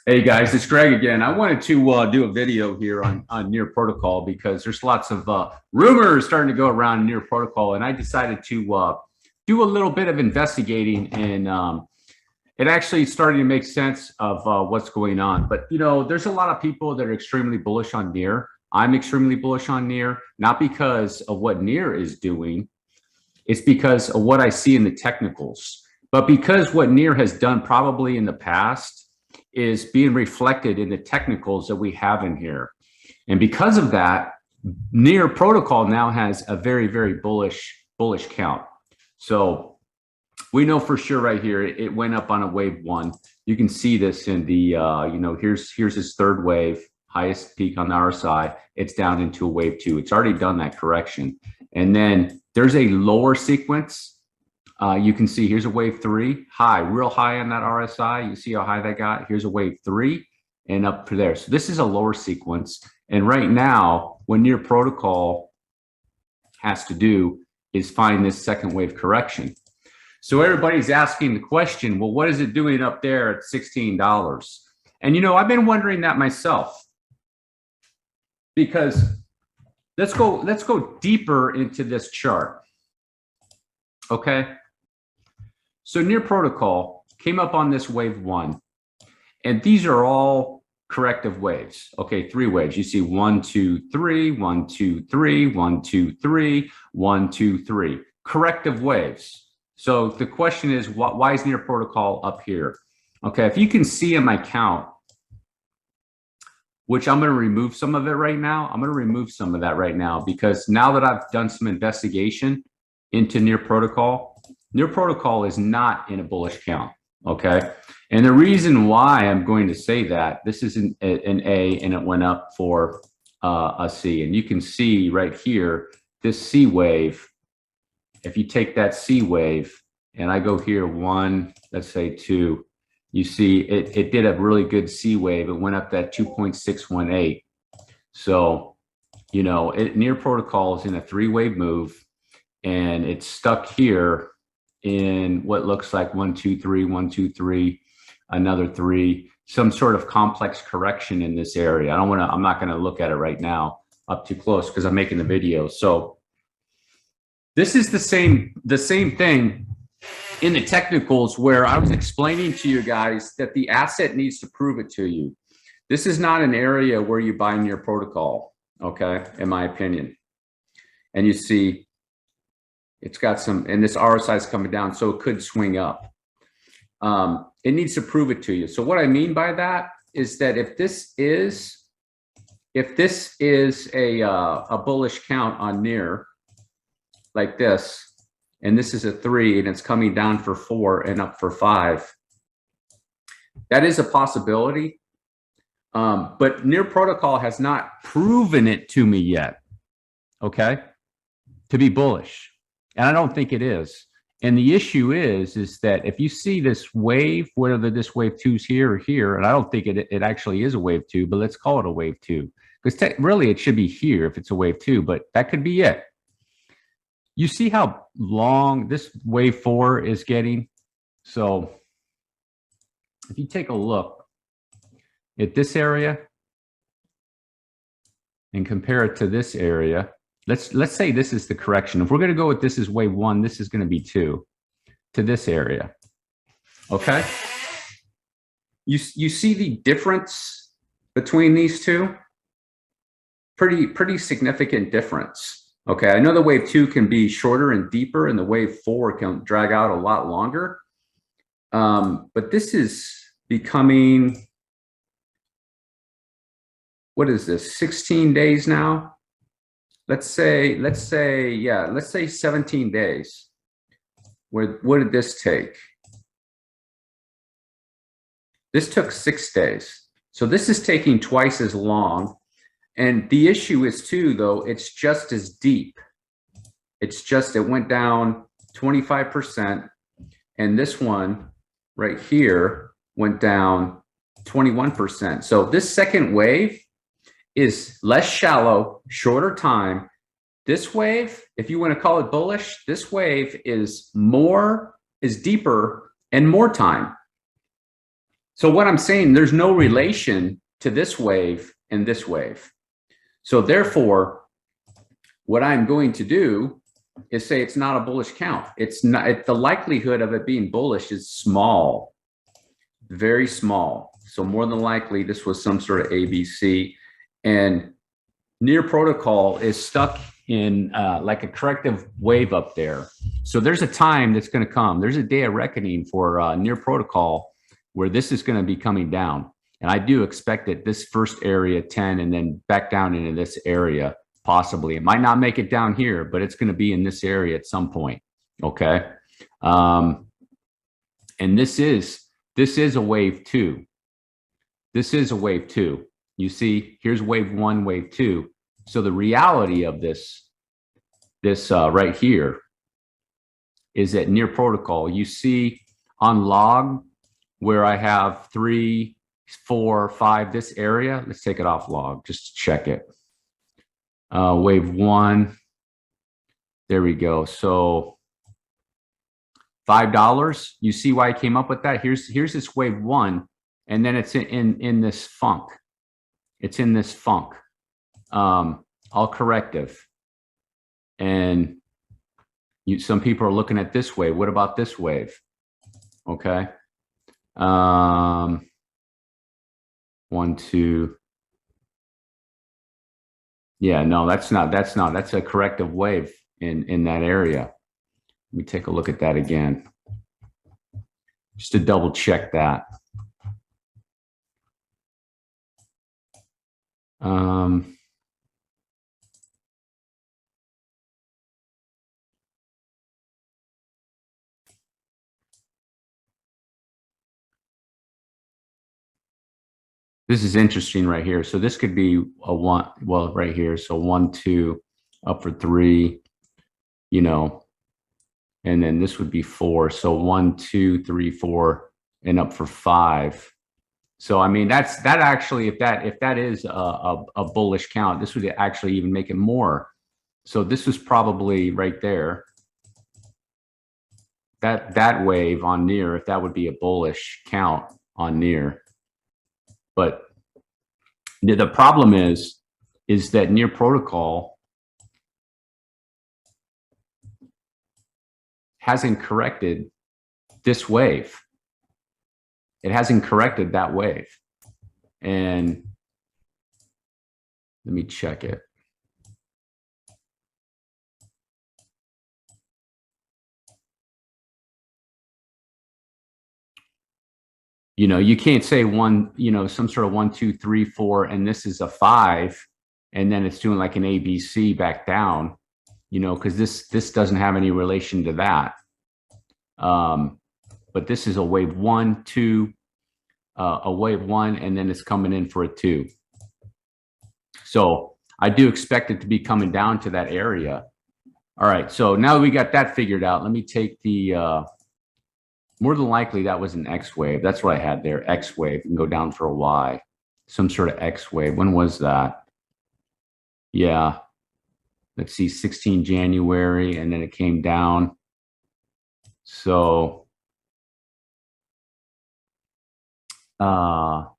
Hey guys, it's Greg again. I wanted to do a video here on Near Protocol because there's lots of rumors starting to go around Near Protocol, and I decided to do a little bit of investigating, and it actually started to make sense of what's going on. But you know, there's a lot of people that are extremely bullish on Near. I'm extremely bullish on Near, not because of what Near is doing, it's because of what I see in the technicals, but because what Near has done probably in the past is being reflected in the technicals that we have in here. And because of that, Near Protocol now has a very, very bullish count. So we know for sure right here, it went up on a wave one. You can see this in the, here's his third wave, highest peak on the RSI. It's down into a wave two. It's already done that correction. And then there's a lower sequence. You can see here's a wave three, high, real high on that RSI. You see how high that got? Here's a wave three and up to there. So this is a lower sequence. And right now, what Near Protocol has to do is find this second wave correction. So everybody's asking the question, well, what is it doing up there at $16? And you know, I've been wondering that myself, because let's go deeper into this chart. Okay. So Near Protocol came up on this wave one, and these are all corrective waves. Okay, three waves. You see 1, 2, 3, 1, 2, 3, 1, 2, 3, 1, 2, 3. Corrective waves. So the question is, why is Near Protocol up here? Okay, if you can see in my count, which I'm going to remove some of it right now. I'm going to remove some of that right now, because now that I've done some investigation into Near Protocol is not in a bullish count, okay? And the reason why I'm going to say that, this is an A and it went up for a C. And you can see right here, this C wave, if you take that C wave and I go here, one, let's say two, you see it did a really good C wave. It went up that 2.618. So, you know, Near Protocol is in a three-wave move, and it's stuck here in what looks like 1, 2, 3, 1, 2, 3, another 3, some sort of complex correction in this area. I'm not going to look at it right now up too close because I'm making the video. So this is the same thing in the technicals, where I was explaining to you guys that the asset needs to prove it to you. This is not an area where you buy Near Protocol, okay, in my opinion. And you see, it's got some, and this RSI is coming down, so it could swing up. It needs to prove it to you. So what I mean by that is that if this is a bullish count on Near, like this, and this is a 3, and it's coming down for 4 and up for 5, that is a possibility. But Near Protocol has not proven it to me yet, okay, to be bullish. And I don't think it is. And the issue is that if you see this wave, whether this wave 2's here or here, and I don't think it actually is a wave 2, but let's call it a wave 2, because really it should be here if it's a wave 2, but that could be it. You see how long this wave 4 is getting? So if you take a look at this area and compare it to this area, let's say this is the correction. If we're going to go with this is wave 1, this is going to be 2 to this area. Okay? You see the difference between these two? Pretty significant difference. Okay, I know the wave 2 can be shorter and deeper, and the wave 4 can drag out a lot longer. But this is becoming, what is this, 16 days now? Let's say 17 days. What did this take? This took 6 days. So this is taking twice as long. And the issue is too, though, it's just as deep. It went down 25. And this one right here went down 21%. So this second wave is less shallow, shorter time. This wave, if you want to call it bullish, this wave is deeper and more time. So what I'm saying, there's no relation to this wave and this wave. So therefore, what I'm going to do is say it's not a bullish count. It's not, the likelihood of it being bullish is small, very small. So more than likely, this was some sort of ABC, and near protocol is stuck in like a corrective wave up there. So there's a time that's going to come. There's a day of reckoning for near protocol where this is going to be coming down. And I do expect that this first area 10 and then back down into this area. Possibly. It might not make it down here, but it's going to be in this area at some point. Okay. And this is a wave 2. This is a wave 2. You see, here's wave 1, wave 2. So the reality of this right here is that near protocol, you see on log where I have 3, 4, 5, this area. Let's take it off log just to check it. Wave 1, there we go. So $5. You see why I came up with that? Here's this wave 1, and then it's in this funk. It's in this funk, all corrective. And some people are looking at this wave. What about this wave? Okay. 1, 2. Yeah, no, that's a corrective wave in that area. Let me take a look at that again, just to double check that. This is interesting right here. So this could be a 1, well, right here. So 1, 2, up for 3, you know, and then this would be 4. So 1, 2, 3, 4, and up for 5. So I mean, that actually, if that is a bullish count, this would actually even make it more. So this was probably right there. That wave on near, if that would be a bullish count on near. But the problem is that near protocol hasn't corrected this wave. It hasn't corrected that wave. And let me check it. You know, you can't say one, you know, some sort of 1, 2, 3, 4, and this is a 5, and then it's doing like an ABC back down, you know, because this doesn't have any relation to that. But this is a wave 1, 2, a wave 1, and then it's coming in for a 2. So I do expect it to be coming down to that area. All right, so now that we got that figured out, let me take the more than likely that was an X wave. That's what I had there, X wave, and go down for a Y, some sort of X wave. When was that? Yeah, let's see, 16 January, and then it came down. So WX,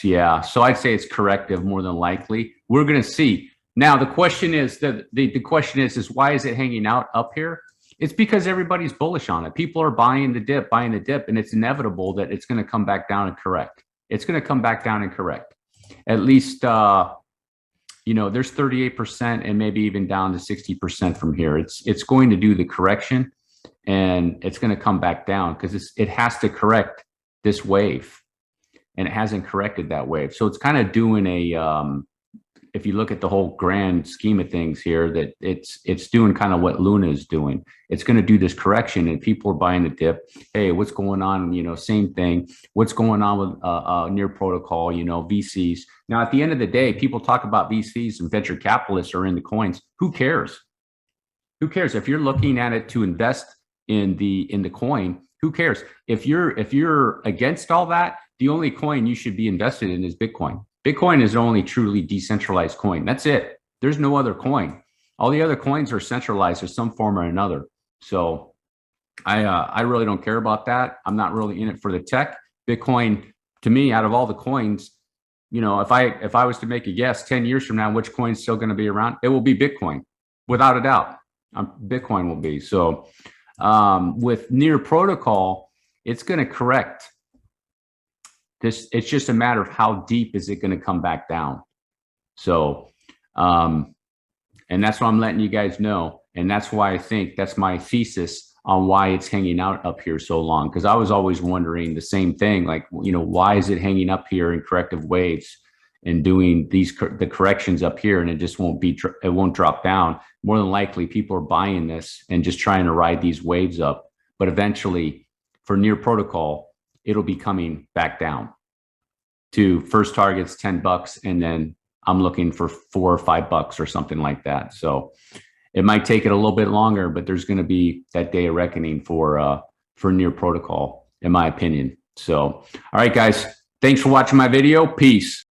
yeah. So I'd say it's corrective more than likely. We're going to see. Now the question is the question is why is it hanging out up here? It's because everybody's bullish on it. People are buying the dip, and it's inevitable that it's going to come back down and correct. It's going to come back down and correct. At least, you know, there's 38% and maybe even down to 60% from here. It's going to do the correction, and it's going to come back down because it has to correct this wave, and it hasn't corrected that wave. So it's kind of doing a if you look at the whole grand scheme of things here, that it's doing kind of what Luna is doing. It's going to do this correction, and people are buying the dip. Hey, what's going on? You know, same thing. What's going on with near protocol? You know, VCs. Now, at the end of the day, people talk about VCs and venture capitalists are in the coins. Who cares? Who cares if you're looking at it to invest in the coin? Who cares if you're against all that? The only coin you should be invested in is Bitcoin. Bitcoin is the only truly decentralized coin. That's it. There's no other coin. All the other coins are centralized in some form or another. So I really don't care about that. I'm not really in it for the tech. Bitcoin, to me, out of all the coins, you know, if I was to make a guess 10 years from now, which coin's still going to be around, it will be Bitcoin, without a doubt. Bitcoin will be. So with Near Protocol, it's going to correct this. It's just a matter of how deep is it going to come back down. So, and that's what I'm letting you guys know. And that's why I think that's my thesis on why it's hanging out up here so long. Because I was always wondering the same thing, like, you know, why is it hanging up here in corrective waves and doing the corrections up here, and it just it won't drop down. More than likely, people are buying this and just trying to ride these waves up. But eventually, for Near Protocol, it'll be coming back down to first target's $10, and then I'm looking for $4 or $5 or something like that. So it might take it a little bit longer, but there's going to be that day of reckoning for Near Protocol, in my opinion. So, all right, guys, thanks for watching my video. Peace.